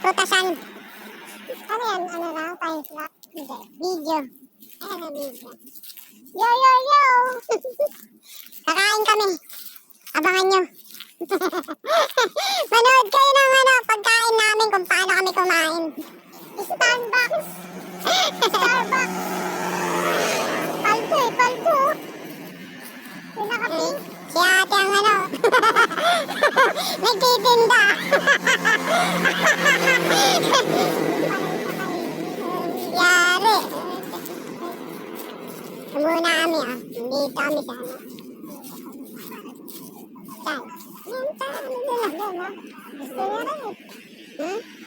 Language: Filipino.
Prutasan. Ano yan? Ano lang? Time slot? Hindi. Video. Ayan na video. Yo, yo, yo! Kakain kami. Abangan nyo. Manood kayo ng pagkain namin kung paano kami kumain. Starbucks. Starbucks. Palto eh, palto. Pinaka-pink. Si ate ang nagtitinda. Yari. Muna kami Nandito kami sa Saan? Yan, ano na lang. Gusto niya rin